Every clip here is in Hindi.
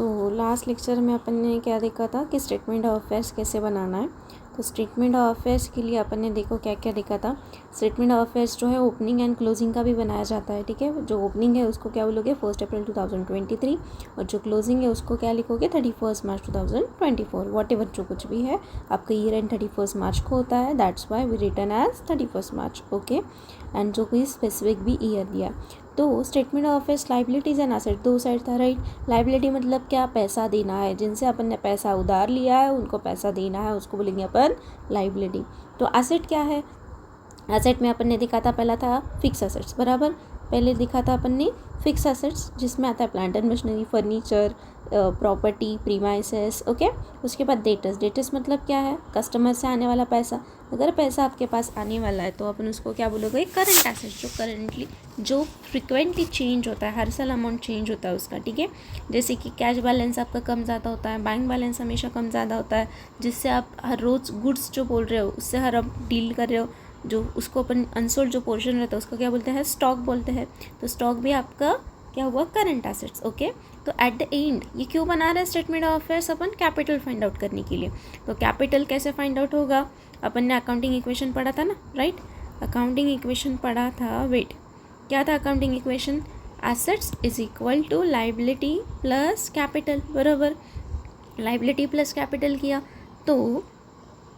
लास्ट लेक्चर में अपन ने क्या देखा था कि स्टेटमेंट ऑफ अफेयर्स कैसे बनाना है। तो स्टेटमेंट ऑफ अफेयर्स के लिए अपन ने देखो क्या क्या देखा था। स्टेटमेंट ऑफ अफेयर्स जो है ओपनिंग एंड क्लोजिंग का भी बनाया जाता है, ठीक है। जो ओपनिंग है उसको क्या बोलोगे 1 अप्रैल 2023 और जो क्लोजिंग है उसको क्या लिखोगे 31 मार्च 2024। वॉट एवर जो कुछ भी है आपका ईयर एंड 31 मार्च को होता है, that's why we return as 31 March, okay. And जो कोई स्पेसिफिक भी ईयर दिया। तो statement of affairs liabilities and asset दो साइड था, राइट। लाइबिलिटी मतलब क्या, पैसा देना है, जिनसे अपन ने पैसा उधार लिया है उनको पैसा देना है, उसको बोलेंगे अपन लाइबिलिटी। तो एसेट क्या है, एसेट में अपन ने देखा था पहला था फिक्स एसेट्स, बराबर। पहले देखा था अपन ने फिक्स एसेट्स जिसमें आता है plant and machinery, furniture, property, premises, okay. उसके बाद डेटर्स, डेटर्स मतलब क्या है, कस्टमर से आने वाला पैसा। अगर पैसा आपके पास आने वाला है तो अपन उसको क्या बोलोगे करंट एसेट्स, जो करेंटली जो फ्रिक्वेंटली चेंज होता है, हर साल अमाउंट चेंज होता है उसका, ठीक है। जैसे कि कैश बैलेंस आपका कम ज़्यादा होता है, बैंक बैलेंस हमेशा कम ज़्यादा होता है, जिससे आप हर रोज़ गुड्स जो बोल रहे हो उससे हर अब डील कर रहे हो, जो उसको अपन अनसोल्ड जो पोर्शन रहता है उसको क्या बोलते हैं, स्टॉक बोलते हैं। तो स्टॉक भी आपका क्या हुआ करंट एसेट्स, ओके। तो एट द एंड ये क्यों बना रहा है statement of affairs, upon capital find out करने के लिए। तो कैपिटल कैसे फाइंड आउट होगा, अपन ने अकाउंटिंग इक्वेशन पढ़ा था ना, राइट। अकाउंटिंग इक्वेशन पढ़ा था, वेट क्या था accounting equation, assets is equal to liability plus capital, बराबर। लाइबिलिटी प्लस कैपिटल किया तो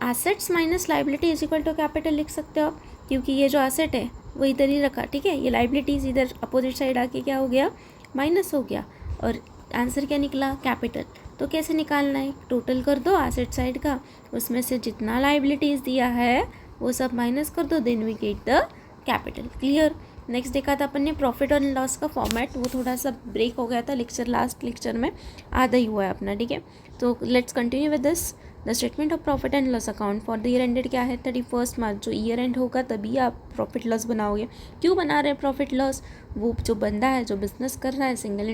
assets minus liability is equal to capital लिख सकते हो आप, क्योंकि ये जो एसेट है वो इधर ही रखा, ठीक है। ये लाइबिलिटीज इधर अपोजिट साइड आके क्या हो गया, माइनस हो गया, और आंसर क्या निकला कैपिटल। तो कैसे निकालना है, टोटल कर दो एसेट साइड का, उसमें से जितना लाइबिलिटीज़ दिया है वो सब माइनस कर दो, then we get the capital, clear. Next देखा था अपन ने प्रॉफिट और लॉस का फॉर्मेट, वो थोड़ा सा ब्रेक हो गया था लेक्चर, लास्ट लेक्चर में आधा ही हुआ है अपना, ठीक है। तो let's continue with this. The statement of profit and loss account for the year ended क्या है 31 मार्च, जो ईयर एंड होगा तभी आप प्रॉफिट लॉस बनाओगे। क्यों बना रहे हैं प्रॉफिट लॉस, वो जो बंदा है जो बिजनेस कर रहा है सिंगल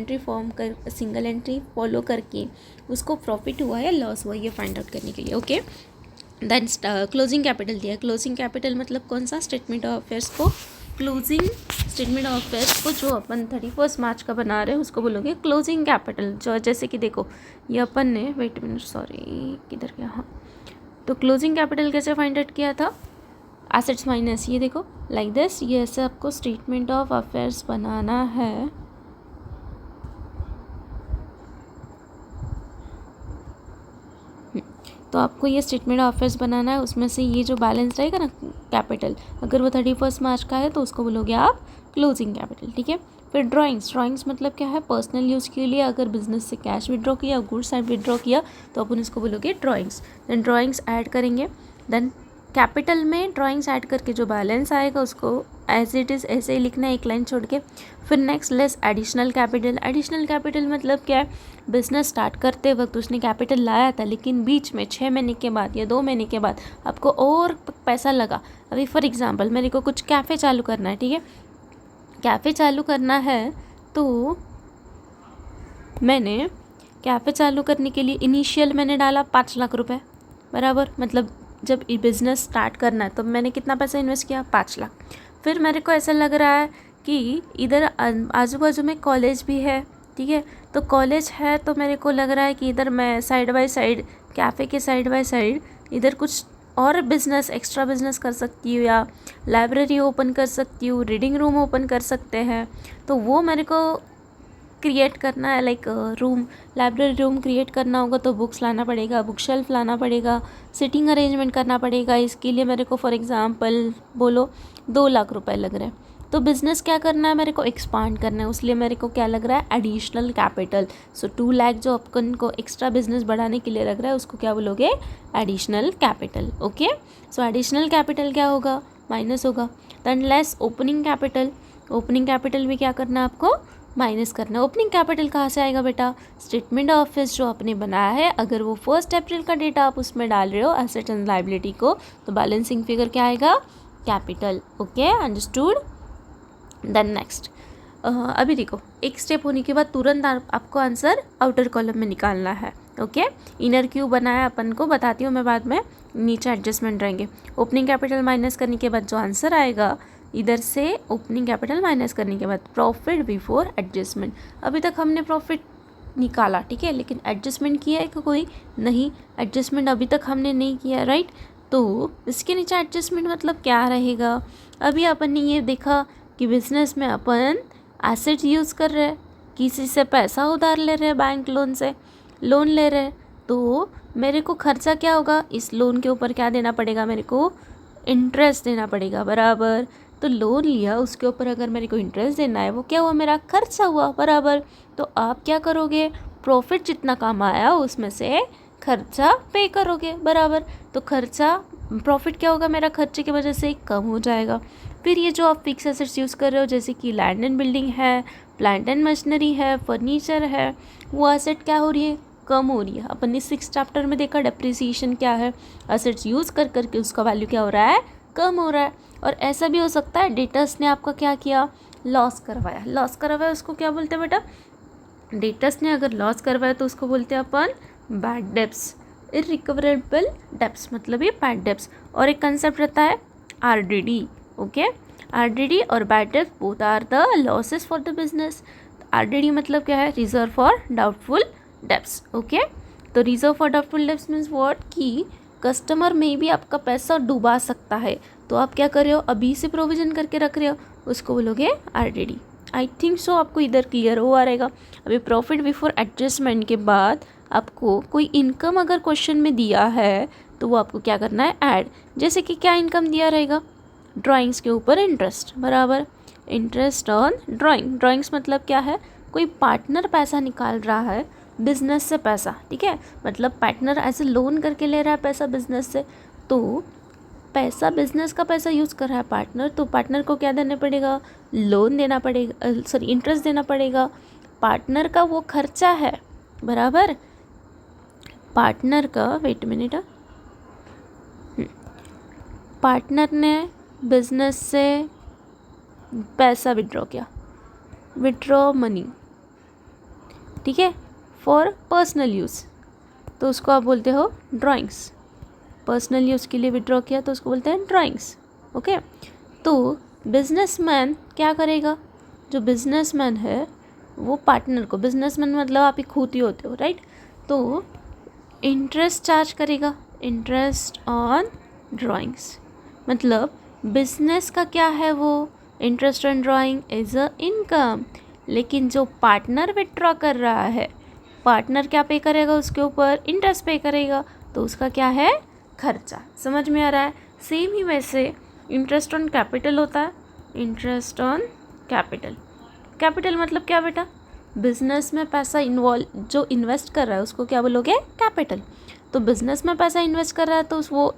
एंट्री फॉलो करके उसको प्रॉफिट हुआ या लॉस हुआ ये फाइंड आउट करने के लिए, ओके। देन क्लोजिंग कैपिटल दिया, क्लोजिंग कैपिटल मतलब कौन सा, स्टेटमेंट ऑफ अफेयर्स को क्लोजिंग स्टेटमेंट ऑफ अफेयर्स को जो अपन 31 मार्च का बना रहे हैं उसको बोलोगे क्लोजिंग कैपिटल। जो जैसे कि देखो ये अपन ने वेट मिनट सॉरी किधर गया, हाँ। तो क्लोजिंग कैपिटल कैसे फाइंड आउट किया था, एसेट्स माइनस, ये देखो लाइक दिस, ये ऐसे आपको स्टेटमेंट ऑफ अफेयर्स बनाना है। तो आपको ये स्टेटमेंट ऑफ अफेयर्स बनाना है, उसमें से ये जो बैलेंस रहेगा ना कैपिटल, अगर वो 31 मार्च का है तो उसको बोलोगे आप क्लोजिंग कैपिटल, ठीक है। फिर ड्राइंग्स मतलब क्या है, पर्सनल यूज़ के लिए अगर बिजनेस से कैश विड्रॉ किया, गुड्स साइड विड्रॉ किया तो अपन इसको बोलोगे ड्राइंग्स। देन ड्राइंग्स ऐड करेंगे, देन कैपिटल में ड्राइंग्स ऐड करके जो बैलेंस आएगा उसको एज इट इज़ ऐसे ही लिखना है, एक लाइन छोड़ के। फिर next less additional capital, additional capital मतलब क्या है, बिजनेस स्टार्ट करते वक्त उसने कैपिटल लाया था लेकिन बीच में 6 महीने के बाद या 2 महीने के बाद आपको और पैसा लगा। अभी फॉर एग्जांपल मेरे को कुछ कैफ़े चालू करना है, ठीक है। कैफ़े चालू करना है तो मैंने कैफ़े चालू करने के लिए इनिशियल मैंने डाला 5 लाख रुपए, बराबर। मतलब जब बिज़नेस स्टार्ट करना है तो मैंने कितना पैसा इन्वेस्ट किया, 5 लाख। फिर मेरे को ऐसा लग रहा है कि इधर आजू बाजू में कॉलेज भी है, ठीक है। तो कॉलेज है तो मेरे को लग रहा है कि इधर मैं साइड बाय साइड कैफ़े के साइड बाय साइड इधर कुछ और बिज़नेस एक्स्ट्रा बिज़नेस कर सकती हूँ, या लाइब्रेरी ओपन कर सकती हूँ, रीडिंग रूम ओपन कर सकते हैं। तो वो मेरे को क्रिएट करना है, like room library room create करना होगा तो बुक्स लाना पड़ेगा, बुक शेल्फ लाना पड़ेगा, सिटिंग अरेंजमेंट करना पड़ेगा। इसके लिए मेरे को फॉर एग्जांपल बोलो 2 लाख रुपए लग रहे हैं। तो बिज़नेस क्या करना है, मेरे को एक्सपांड करना है, उसलिए मेरे को क्या लग रहा है एडिशनल कैपिटल। सो 2 लाख जो अपन को एक्स्ट्रा बिजनेस बढ़ाने के लिए लग रहा है उसको क्या बोलोगे एडिशनल कैपिटल, ओके। सो एडिशनल कैपिटल क्या होगा, माइनस होगा। Than less opening capital, opening capital भी क्या करना है आपको माइनस करना है। ओपनिंग कैपिटल कहाँ से आएगा बेटा, स्टेटमेंट ऑफ अफेयर्स जो आपने बनाया है अगर वो 1 अप्रैल का डेटा आप उसमें डाल रहे हो एसेट एंड लाइबिलिटी को, तो बैलेंसिंग फिगर क्या आएगा capital, okay, understood. Then next अभी देखो एक स्टेप होने के बाद तुरंत आपको आंसर आउटर कॉलम में निकालना है, ओके। इनर क्यों बनाया अपन को बताती हूँ मैं बाद में, नीचे एडजस्टमेंट रहेंगे। ओपनिंग कैपिटल माइनस करने के बाद जो आंसर आएगा इधर से ओपनिंग कैपिटल माइनस करने के बाद प्रॉफिट बिफोर एडजस्टमेंट। अभी तक हमने प्रॉफिट निकाला, ठीक है, लेकिन एडजस्टमेंट किया है कि कोई नहीं, एडजस्टमेंट अभी तक हमने नहीं किया, राइट। तो इसके नीचे एडजस्टमेंट मतलब क्या रहेगा, अभी अपन ने ये देखा कि बिजनेस में अपन एसेट यूज़ कर रहे हैं, किसी से पैसा उधार ले रहे हैं, बैंक लोन से लोन ले रहे हैं, तो मेरे को खर्चा क्या होगा, इस लोन के ऊपर क्या देना पड़ेगा, मेरे को इंटरेस्ट देना पड़ेगा, बराबर। तो लोन लिया, उसके ऊपर अगर मेरे को इंटरेस्ट देना है, वो क्या हुआ, मेरा खर्चा हुआ, बराबर। तो आप क्या करोगे, प्रॉफिट जितना कम आया उसमें से खर्चा पे करोगे, बराबर। तो खर्चा, प्रॉफिट क्या होगा, मेरा खर्चे की वजह से कम हो जाएगा। फिर ये जो आप फिक्स एसेट्स यूज़ कर रहे हो, जैसे कि लैंड एंड बिल्डिंग है, प्लांट एंड मशीनरी है, फर्नीचर है, वो एसेट क्या हो रही है, कम हो रही है। अपन ने 6 चैप्टर में देखा डेप्रिसिएशन क्या है, एसेट्स यूज़ कर करके उसका वैल्यू क्या हो रहा है, कम हो रहा है। और ऐसा भी हो सकता है डेटर्स ने आपका क्या किया, लॉस करवाया, उसको क्या बोलते हैं बेटा, डेटर्स ने अगर लॉस करवाया तो उसको बोलते हैं अपन बैड डेब्ट्स, इरिकवरेबल डेब्ट्स, मतलब ये बैड डेब्ट्स। और एक कंसेप्ट रहता है RDD, ओके। RDD और bad debts both are the losses for the business. RDD मतलब क्या है, reserve for doubtful debts, okay. तो reserve for doubtful debts means what, कि कस्टमर में भी आपका पैसा डुबा सकता है, तो आप क्या कर रहे हो, अभी से प्रोविजन करके रख रहे हो, उसको बोलोगे RDD। आई थिंक सो आपको इधर क्लियर हुआ रहेगा। अभी प्रॉफिट बिफोर एडजस्टमेंट के बाद आपको कोई इनकम अगर क्वेश्चन में दिया है तो वो आपको क्या करना है, ऐड। जैसे कि क्या इनकम दिया रहेगा, ड्राइंग्स के ऊपर इंटरेस्ट, बराबर, इंटरेस्ट ऑन ड्राइंग्स मतलब क्या है, कोई पार्टनर पैसा निकाल रहा है बिजनेस से पैसा, ठीक है, मतलब पार्टनर ऐसे लोन करके ले रहा है पैसा बिजनेस से, तो पैसा बिजनेस का पैसा यूज़ कर रहा है पार्टनर, तो पार्टनर को क्या देना पड़ेगा, लोन देना पड़ेगा, सॉरी इंटरेस्ट देना पड़ेगा। पार्टनर का वो खर्चा है, बराबर, पार्टनर का, वेट मिनट, पार्टनर ने बिजनेस से पैसा विड्रॉ किया, विड्रॉ मनी, ठीक है, फॉर पर्सनल यूज़, तो उसको आप बोलते हो ड्राइंग्स। पर्सनल यूज़ के लिए विड्रॉ किया तो उसको बोलते हैं ड्राइंग्स, ओके। तो बिजनेसमैन क्या करेगा, जो बिजनेसमैन है वो पार्टनर को, बिजनेसमैन मतलब आप ही खुद ही होते हो, राइट, तो इंटरेस्ट चार्ज करेगा, इंटरेस्ट ऑन ड्राइंग्स, मतलब बिजनेस का क्या है वो, interest on drawing is a income. लेकिन जो पार्टनर विड्रॉ कर रहा है, पार्टनर क्या पे करेगा, उसके ऊपर इंटरेस्ट पे करेगा, तो उसका क्या है, खर्चा। समझ में आ रहा है। सेम ही वैसे इंटरेस्ट ऑन कैपिटल होता है, इंटरेस्ट ऑन कैपिटल मतलब क्या बेटा, बिजनेस में पैसा जो इन्वेस्ट कर रहा है उसको क्या बोलोगे, कैपिटल। तो बिजनेस में पैसा इन्वेस्ट कर रहा है तो वो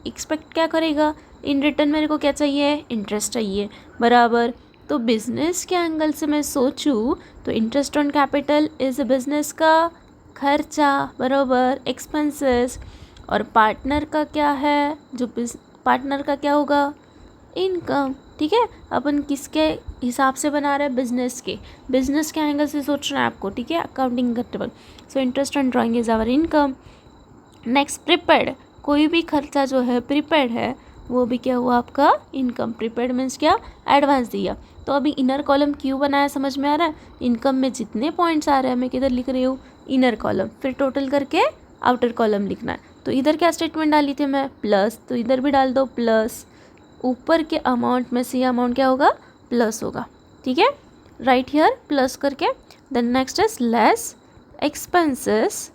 एक्सपेक्ट क्या करेगा, इन रिटर्न मेरे को क्या चाहिए, इंटरेस्ट चाहिए, बराबर। तो बिजनेस के एंगल से मैं सोचूं तो interest on capital is business का खर्चा, बराबर, एक्सपेंसेस। और पार्टनर का क्या है, जो पार्टनर का क्या होगा, इनकम, ठीक है। अपन किसके हिसाब से बना रहे हैं, बिजनेस के एंगल से सोचना है आपको, ठीक है, अकाउंटिंग करते वक्त। So interest on drawing is our income. Next prepaid, कोई भी खर्चा जो है प्रीपेड है वो भी क्या हुआ, आपका इनकम। प्रीपेड मीन्स क्या, एडवांस दिया। तो अभी इनर कॉलम क्यों बनाया, समझ में आ रहा है। इनकम में जितने पॉइंट्स आ रहे हैं मैं किधर लिख रही हूँ, इनर कॉलम, फिर टोटल करके आउटर कॉलम लिखना है। तो इधर क्या स्टेटमेंट डाली थी मैं, प्लस, तो इधर भी डाल दो प्लस। ऊपर के अमाउंट में से ये अमाउंट क्या होगा, प्लस होगा, ठीक है, राइट हियर प्लस करके। Then next is less expenses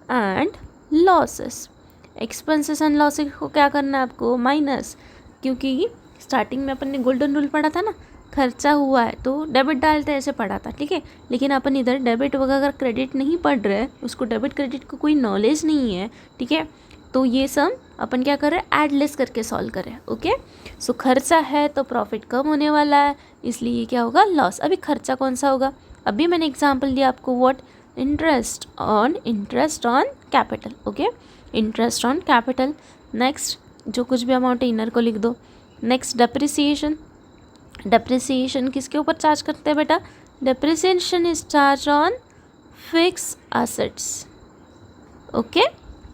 and losses. Expenses and losses को क्या करना है आपको, माइनस, क्योंकि स्टार्टिंग में अपन ने गोल्डन रूल पढ़ा था ना, खर्चा हुआ है तो डेबिट डालते ऐसे पढ़ा था, ठीक है। लेकिन अपन इधर डेबिट वगैरह क्रेडिट नहीं पढ़ रहे, उसको डेबिट क्रेडिट को कोई नॉलेज नहीं है, ठीक है। तो ये सम अपन क्या कर रहे हैं, ऐड लेस करके सॉल्व कर रहे हैं, ओके। सो खर्चा है तो प्रॉफिट कम होने वाला है, इसलिए ये क्या होगा, लॉस। अभी खर्चा कौन सा होगा, अभी मैंने एग्जाम्पल दिया आपको, what, interest on capital, okay, interest on capital. Next जो कुछ भी अमाउंट है इनर को लिख दो। नेक्स्ट डेप्रिसिएशन, डेप्रिसिएशन किसके ऊपर चार्ज करते हैं बेटा, depreciation is charge on fix assets, okay,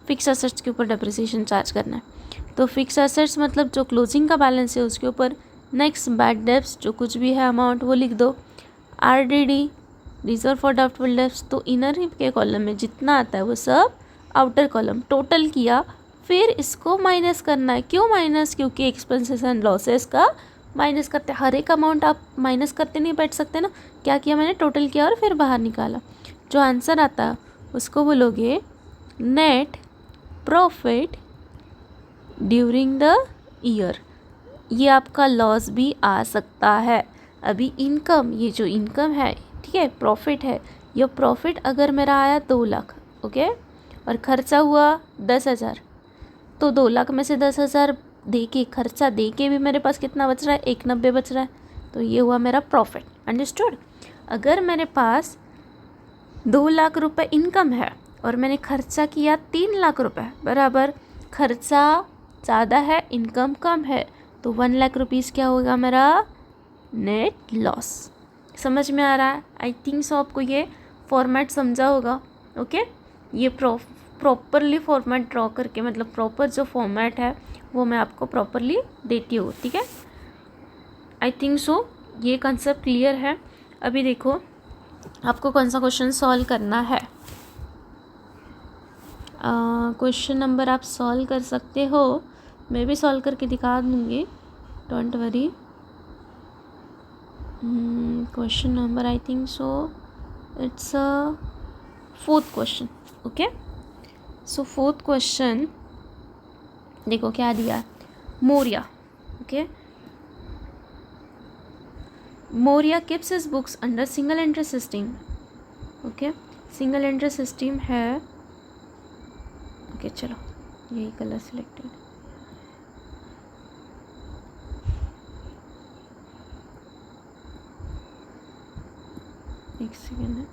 fix assets के ऊपर डेप्रिसिएशन चार्ज करना है। तो फिक्स एसेट्स मतलब जो क्लोजिंग का बैलेंस है उसके ऊपर। नेक्स्ट बैड डेब्ट्स, जो कुछ भी है अमाउंट वो लिख दो। RDD reserve for doubtful debts तो इनर के कॉलम में जितना आता है वो सब आउटर कॉलम टोटल किया, फिर इसको माइनस करना है। क्यों माइनस? क्योंकि एक्सपेंसेस एंड लॉसेस का माइनस करते, हर एक अमाउंट आप माइनस करते नहीं बैठ सकते ना। क्या किया मैंने? टोटल किया और फिर बाहर निकाला। जो आंसर आता है उसको बोलोगे net profit during the year. ये आपका लॉस भी आ सकता है। अभी इनकम, ये जो इनकम है, ठीक है, प्रॉफिट है, ये प्रॉफिट अगर मेरा आया 2 लाख, ओके, और खर्चा हुआ 10,000, तो 2 लाख में से 10,000 दे के, खर्चा दे के भी मेरे पास कितना बच रहा है? 190 बच रहा है, तो ये हुआ मेरा प्रॉफिट। अंडरस्टूड? अगर मेरे पास 2 लाख रुपए इनकम है और मैंने खर्चा किया 3 लाख रुपए, बराबर खर्चा ज़्यादा है, इनकम कम है, तो 1 लाख रुपीज़ क्या होगा मेरा? Net loss. समझ में आ रहा है? आई थिंक सो आपको ये फॉर्मेट समझा होगा। ओके, ये प्रॉपरली फॉर्मेट ड्रॉ करके, मतलब प्रॉपर जो फॉर्मेट है वो मैं आपको प्रॉपरली देती हूँ, ठीक है। आई थिंक सो ये कंसेप्ट क्लियर है। अभी देखो आपको कौन सा क्वेश्चन सॉल्व करना है। क्वेश्चन नंबर आप सॉल्व कर सकते हो, मैं भी सॉल्व करके दिखा दूँगी, don't worry. Question number I think so it's a 4th question. Okay, so 4th question देखो क्या दिया है। Maurya, okay, Maurya keeps his books under single entry system. Okay, single entry system है। ओके, चलो यही कलर सिलेक्टेड। एक सेकेंड है।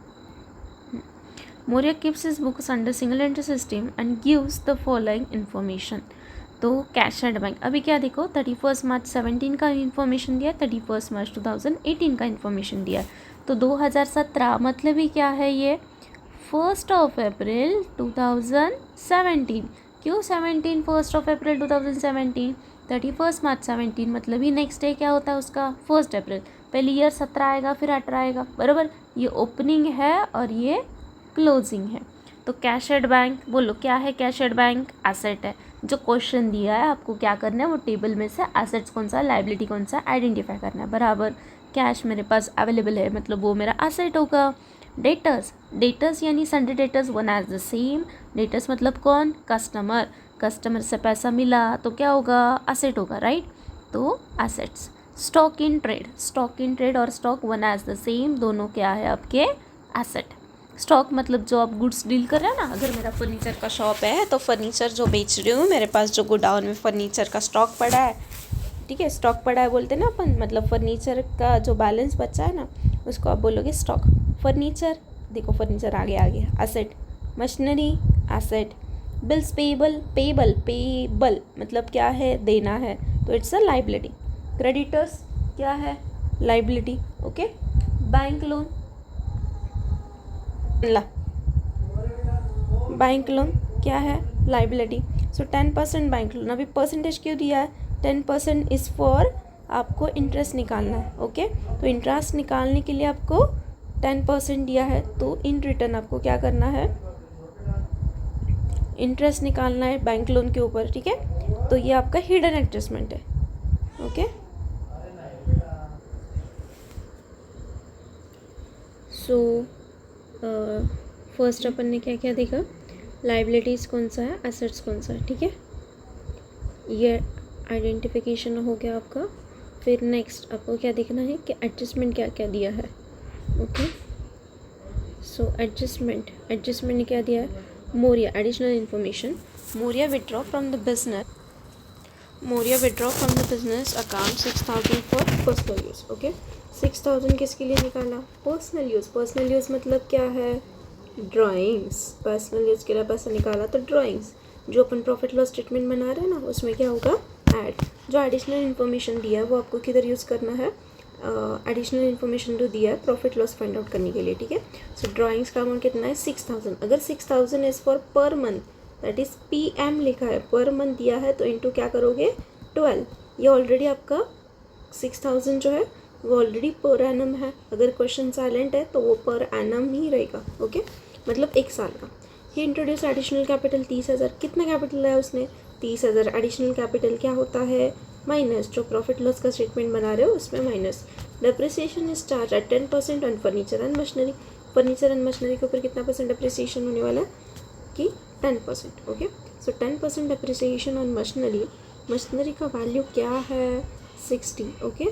Maurya keeps his books under single entry system and gives the following information. तो कैश एंड बैंक, अभी क्या देखो 31 मार्च 17 का इन्फॉर्मेशन दिया, 31 मार्च 2018 का इन्फॉर्मेशन दिया। तो 2017 मतलब ही क्या है? ये 1 अप्रैल 2017। क्यों 17? 1 अप्रैल 2017, 31 मार्च 17 मतलब ही नेक्स्ट डे क्या होता है उसका? 1 अप्रैल। पहले ईयर 17 आएगा, फिर 18 आएगा, बराबर। ये ओपनिंग है और ये क्लोजिंग है। तो कैश एट बैंक, बोलो क्या है? कैश एट बैंक एसेट है। जो क्वेश्चन दिया है आपको क्या करना है, वो टेबल में से एसेट्स कौन सा, लायबिलिटी कौन सा आइडेंटिफाई करना है, बराबर। कैश मेरे पास अवेलेबल है मतलब वो मेरा एसेट होगा। डेटर्स, डेटर्स यानी sundry debtors one as the same. Debtors मतलब कौन? कस्टमर। कस्टमर से पैसा मिला तो क्या होगा? एसेट होगा, राइट। तो assets. Stock in trade, stock in trade और stock one as the same, दोनों क्या है आपके? एसेट। स्टॉक मतलब जो आप गुड्स डील कर रहे हैं ना, अगर मेरा फर्नीचर का शॉप है तो फर्नीचर जो बेच रही हूँ, मेरे पास जो गोडाउन में फर्नीचर का स्टॉक पड़ा है, ठीक है, स्टॉक पड़ा है बोलते हैं ना अपन, मतलब फर्नीचर का जो बैलेंस बचा है ना, उसको आप बोलोगे स्टॉक। फर्नीचर, देखो फर्नीचर आगे आ गया, asset. Machinery asset. Bills payable, payable payable मतलब क्या है? देना है, तो इट्स अ लाइबिलिटी। क्रेडिटर्स क्या है? Liability. Okay, bank loan, bank loan क्या है? लाइबिलिटी। सो 10% बैंक लोन। अभी परसेंटेज क्यों दिया है? 10% इज़ फॉर आपको इंटरेस्ट निकालना है। ओके, तो इंटरेस्ट निकालने के लिए आपको 10% दिया है, तो इन रिटर्न आपको क्या करना है? इंटरेस्ट निकालना है बैंक लोन के ऊपर, ठीक है। तो ये आपका हिडन एडजस्टमेंट है। ओके, सो फर्स्ट अपन ने क्या क्या देखा? लाइबिलिटीज़ कौन सा है, एसेट्स कौन सा है, ठीक है, ये आइडेंटिफिकेशन हो गया आपका। फिर नेक्स्ट आपको क्या देखना है कि एडजस्टमेंट क्या क्या दिया है। ओके, सो एडजस्टमेंट, एडजस्टमेंट ने क्या दिया है? Maurya additional information. Maurya withdraw from the business, Maurya withdraw from the business account 6,000 for personal use. Okay, 6,000 किसके लिए निकाला? Personal use. पर्सनल यूज़ मतलब क्या है? ड्राइंग्स। पर्सनल यूज़ के लिए पैसा निकाला तो ड्राइंग्स, जो अपन प्रॉफिट लॉस स्टेटमेंट बना रहे हैं ना, उसमें क्या होगा? ऐड। जो एडिशनल इन्फॉर्मेशन दिया है वो आपको किधर यूज़ करना है? एडिशनल इन्फॉर्मेशन जो दिया है प्रॉफिट लॉस फाइंड आउट करने के लिए, ठीक है। सो ड्राइंग्स का अमाउंट कितना है? 6,000। अगर 6,000 is for per month, that is PM लिखा है, पर मंथ दिया है, तो इंटू क्या करोगे? 12। ये ऑलरेडी आपका 6,000 जो है वो ऑलरेडी पर एनम है, अगर क्वेश्चन साइलेंट है तो वो पर एनम ही रहेगा, ओके, मतलब 1 साल का। ही इंट्रोड्यूस एडिशनल कैपिटल 30,000, कितना कैपिटल है उसने 30,000। एडिशनल कैपिटल क्या होता है, माइनस, जो प्रॉफिट लॉस का स्टेटमेंट बना रहे हो उसमें minus. Depreciation is charge at 10% on furniture and machinery, furniture and machinery के ऊपर कितना परसेंट डेप्रिसिएशन होने वाला है कि 10%, okay. So 10% depreciation on machinery, machinery का वैल्यू क्या है 60, ओके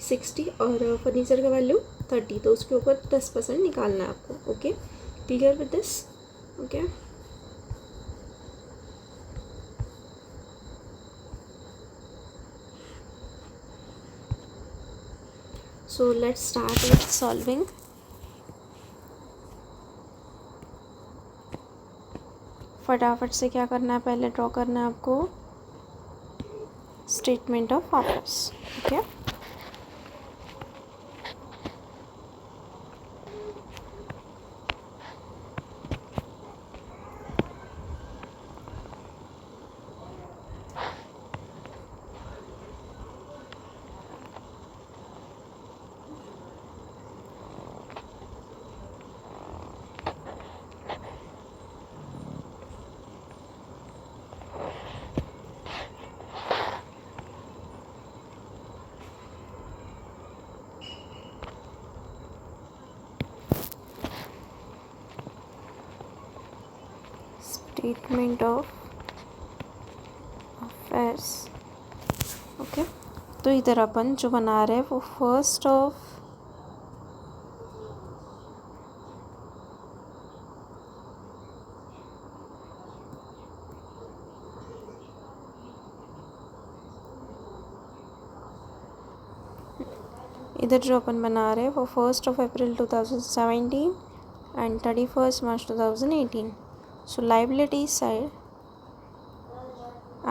60, और फर्नीचर का वैल्यू 30, तो उसके ऊपर 10% निकालना है आपको, okay. Clear with this, okay. So let's start with solving. फटाफट से क्या करना है, पहले ड्रॉ करना है आपको statement of affairs, okay. Statement of affairs, okay. तो इधर अपन जो बना रहे हैं वो फर्स्ट ऑफ इधर जो अपन बना रहे हैं वो 1 अप्रैल 2017 and 31 March 2018. So liability side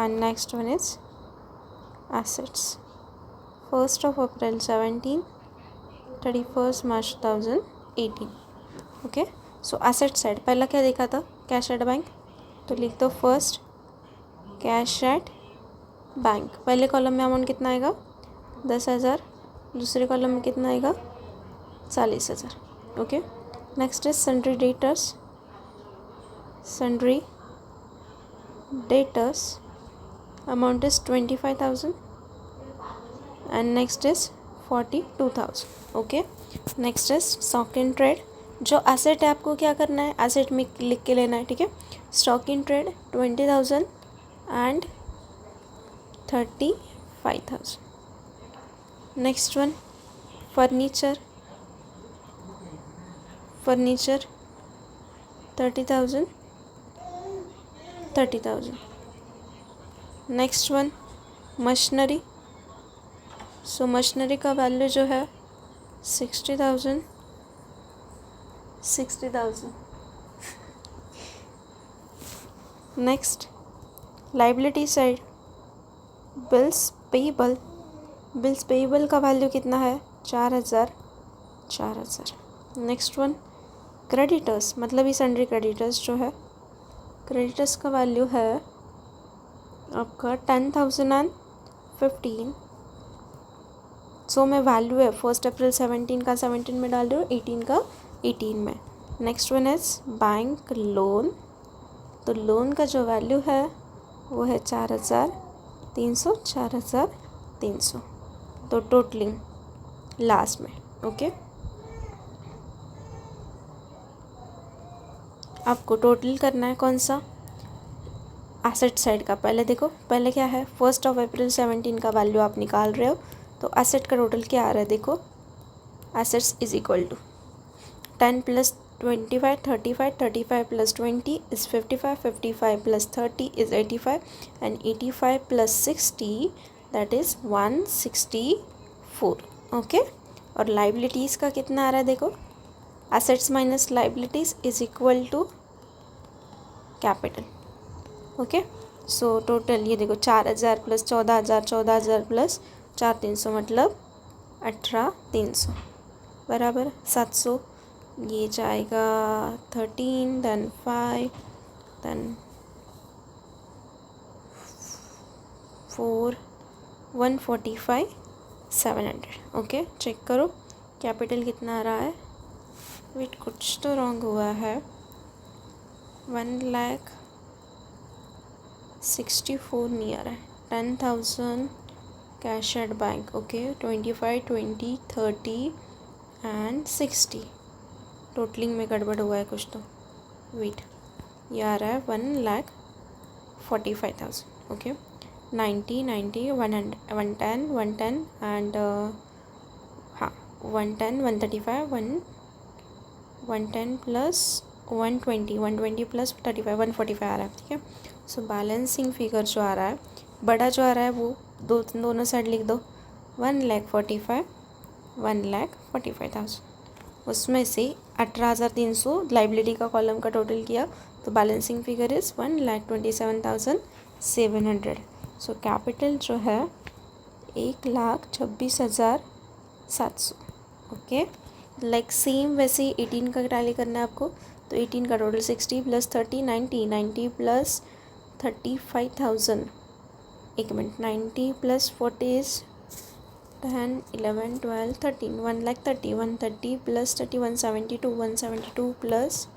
and next one is assets. 1 April 17, 31 March 2018. Okay, so asset side पहला क्या देखा था, कैश एट बैंक, तो लिख दो फर्स्ट कैश एट बैंक। पहले कॉलम में अमाउंट कितना आएगा 10,000, दूसरे कॉलम में कितना आएगा 40,000, okay. Next is sundry debtors, sundry debtors amount is 25,000 and next is 42,000, okay. Next is stock in trade, जो एसेट है आपको क्या करना है, एसेट में लिख के लेना है, ठीक है। Stock in trade 20,000 and 35,000. Next one furniture, furniture 30,000, 30,000. Next one machinery, so machinery का वैल्यू जो है 60,000, 60,000. Next liability side, bills payable, bills payable का वैल्यू कितना है 4,000, 4,000. नेक्स्ट वन क्रेडिटर्स, मतलब ही सन्ड्री क्रेडिटर्स जो है, क्रेडिटर्स का वैल्यू है आपका 10,015. सो में वैल्यू है 1 अप्रैल 17 का 17 में डाल रही हूँ, 18 का 18 में. Next one is bank loan, तो लोन का जो वैल्यू है वो है 4,300, 4,300. तो टोटलिंग लास्ट में, ओके। आपको टोटल करना है कौन सा, एसेट साइड का। पहले देखो, पहले क्या है 1 अप्रैल 17 का वैल्यू आप निकाल रहे हो, तो एसेट का टोटल क्या आ रहा है देखो, assets is equal to 10 + 25 35, 35 + 20 is 55, 55 + 30 is 85 and 85 + 60 that is 164, okay. और लाइबिलिटीज़ का कितना आ रहा है देखो, assets minus liabilities is equal to capital, okay. So total ये देखो 4,000 + 14,000, 14,000 + 4,300 मतलब 18,300 बराबर 700. ये जाएगा 13 देन 5 देन 4 145 700। ओके, चेक करो कैपिटल कितना आ रहा है। वेट, कुछ तो रॉन्ग हुआ है। 1,64,000 नहीं आ रहा है। 10,000 cash at bank. Okay, 25, 20, 30 and 60। Totalling में गड़बड़ हुआ है कुछ तो। वेट, ये आ रहा है 1,45,000। ओके, 90, 90, 100, 110, 110 एंड हाँ 110, 135, 110 प्लस 120, 120 प्लस 35, 145 आ रहा है। ठीक है, सो बैलेंसिंग फिगर जो आ रहा है, बड़ा जो आ रहा है वो दोनों साइड लिख दो। 1,45,000, 1,45,000। उसमें से 18,300 लाइबिलिटी का कॉलम का टोटल किया तो balancing figure is 1,27,700। So capital जो है 1,26,700। ओके, लाइक सेम वैसे ही 18 का टैली करना है आपको। तो 18 का टोटल 60 प्लस 30 90, 90 प्लस 35,000। एक minute, 90 plus 40 is 10, 11, 12, 13, 1,30,000, 130 plus 30, 172, 172 plus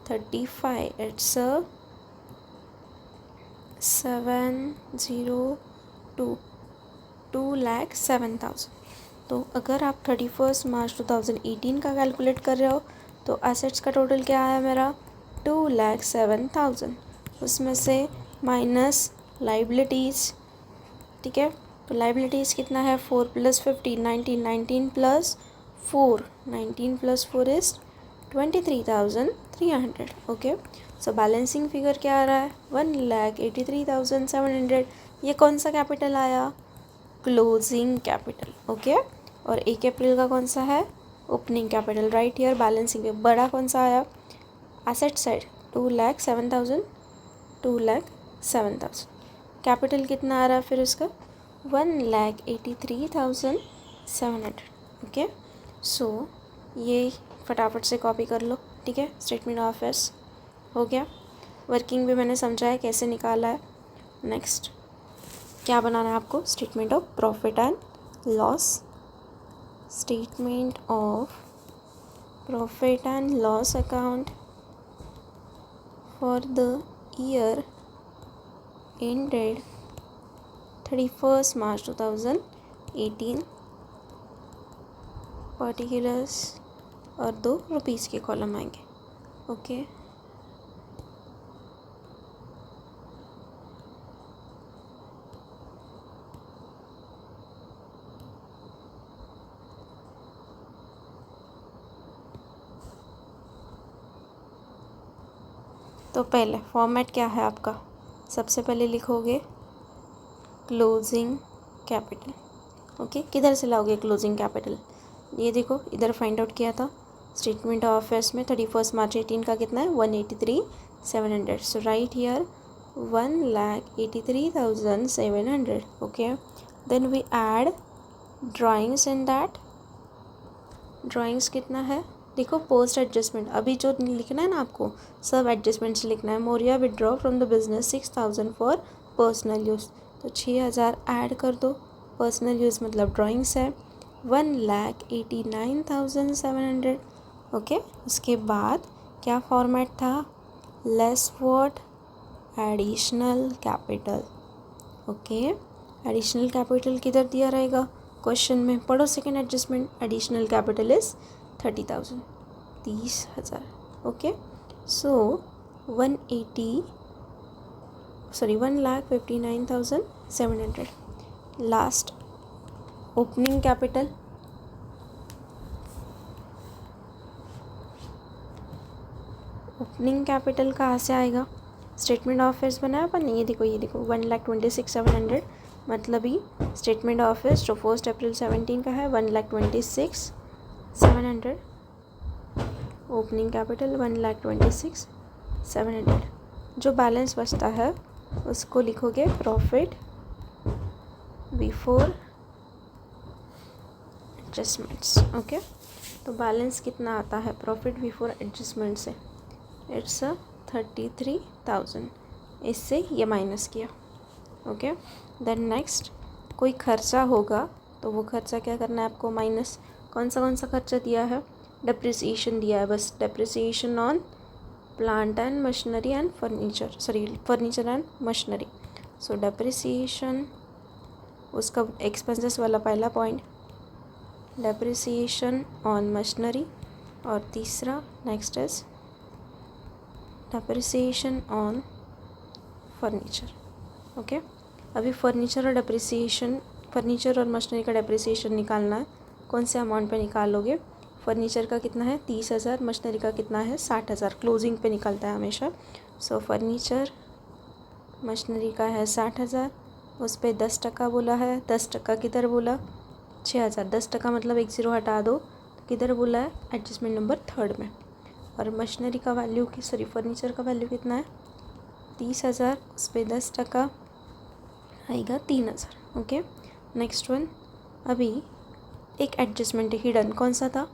35, it's 702, 2,07,000। तो अगर आप 31 मार्च 2018 का कैलकुलेट कर रहे हो तो एसेट्स का टोटल क्या आया मेरा 2,07,000। उसमें से माइनस लाइबिलिटीज़। ठीक है, तो लाइबिलिटीज़ कितना है 4 plus 15, 19, 19 plus 4, 19 plus 4 is 23,300। Okay, so balancing figure क्या आ रहा है 1,83,700। ये कौन सा कैपिटल आया, क्लोजिंग कैपिटल। ओके, और 1 अप्रैल का कौन सा है, opening capital. Right here balancing में बड़ा कौन सा आया, एसेट साइड 2,07,000, 2,07,000। कैपिटल कितना आ रहा है फिर उसका 1,83,700। ओके, सो ये फटाफट से कॉपी कर लो। ठीक है, स्टेटमेंट ऑफ अफेयर्स हो गया। वर्किंग भी मैंने समझाया कैसे निकाला है। नेक्स्ट क्या बनाना है आपको, statement of profit and loss. Statement of profit and loss account for the year ended 31st March 2018। Particulars और 2 रुपीज़ के कॉलम आएंगे। ओके, तो पहले फॉर्मेट क्या है आपका, सबसे पहले लिखोगे क्लोजिंग कैपिटल। ओके, किधर से लाओगे क्लोजिंग कैपिटल, ये देखो इधर फाइंड आउट किया था स्टेटमेंट ऑफ अफेयर्स में 31 मार्च 18 का कितना है 1,83,700। So right here 1,83,700। Okay, then we add drawings in that. Drawings कितना है देखो, पोस्ट एडजस्टमेंट अभी जो लिखना है ना आपको सब एडजस्टमेंट्स लिखना है। Moriya withdraw from the business 6,000 for personal use, तो 6,000 ऐड कर दो। पर्सनल यूज़ मतलब ड्राइंग्स है 1,89,700। ओके, उसके बाद क्या फॉर्मेट था, less what, additional capital. Okay, additional capital किधर दिया रहेगा क्वेश्चन में, पढ़ो second adjustment. Additional capital is 30,000, 30,000। Okay, so 1,59,700। Last opening capital, opening capital कहाँ से आएगा, स्टेटमेंट ऑफ अफेयर्स बनाया अपन ने, ये देखो 1,26,700। मतलब ही स्टेटमेंट ऑफ अफेयर्स जो 1 अप्रैल 2017 का है 1,26,700। Opening capital 1,26,700। जो बैलेंस बचता है उसको लिखोगे प्रॉफिट बिफोर एडजस्टमेंट्स। ओके, तो बैलेंस कितना आता है प्रॉफिट बिफोर एडजस्टमेंट से, इट्स 33,000। इससे ये माइनस किया। ओके, देन नेक्स्ट कोई खर्चा होगा तो वो खर्चा क्या करना है आपको, माइनस कौन सा खर्चा दिया है, डेप्रिसिएशन दिया है, बस depreciation on plant and machinery and furniture, sorry furniture and machinery. So depreciation उसका एक्सपेंसेस वाला पहला पॉइंट, डेप्रिसिएशन ऑन मशीनरी, और तीसरा next is depreciation on furniture. Okay, अभी फर्नीचर और मशीनरी का डेप्रिसिएशन निकालना है। कौन से अमाउंट पे निकालोगे, फर्नीचर का कितना है 30,000, मशीनरी का कितना है 60,000, क्लोजिंग पे निकलता है हमेशा। सो फर्नीचर मशीनरी का है 60,000, उस पर 10% बोला है, 10% किधर बोला 6,000, 10% मतलब 1 0 हटा दो, तो किधर बोला है एडजस्टमेंट नंबर 3 में। और मशीनरी का वैल्यू फर्नीचर का वैल्यू कितना है 30,000, उस पर 10% आएगा 3,000। ओके, नेक्स्ट वन, अभी एक एडजस्टमेंट हिडन कौन सा था,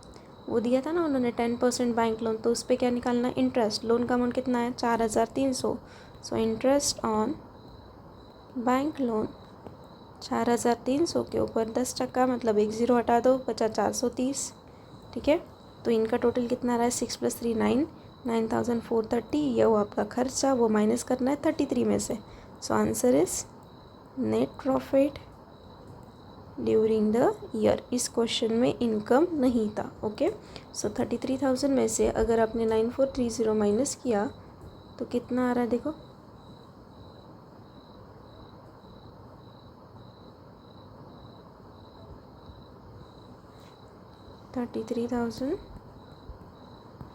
वो दिया था ना उन्होंने 10% बैंक लोन, तो उस पर क्या निकालना है, इंटरेस्ट। लोन का अमाउंट कितना है 4,300, सो इंटरेस्ट ऑन बैंक लोन 4,300 के ऊपर 10% मतलब 1 0 हटा दो, बचा 430। ठीक है, तो इनका टोटल कितना रहा है 6 + 3 9, 9,430। ये वो आपका खर्चा, वो माइनस करना है 33 में से। So answer is net profit during the year. इस क्वेश्चन में इनकम नहीं था। ओके, सो 33,000 में से अगर आपने 9,430 माइनस किया तो कितना आ रहा है देखो, $33,000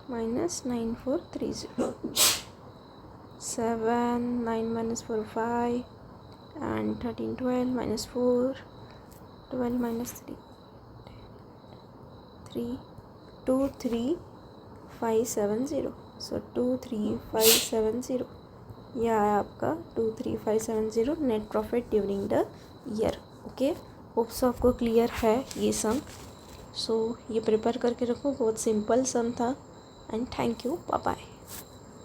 minus 9,430, 7 9 minus 4 5 and 13 12 minus 4 12 minus 3 3 23570। सो 23570 यह है आपका 23570 net profit during the year. Okay, hopes आपको क्लियर है ये सम। सो ये प्रिपेयर करके रखो, बहुत सिंपल सम था। And thank you, bye bye.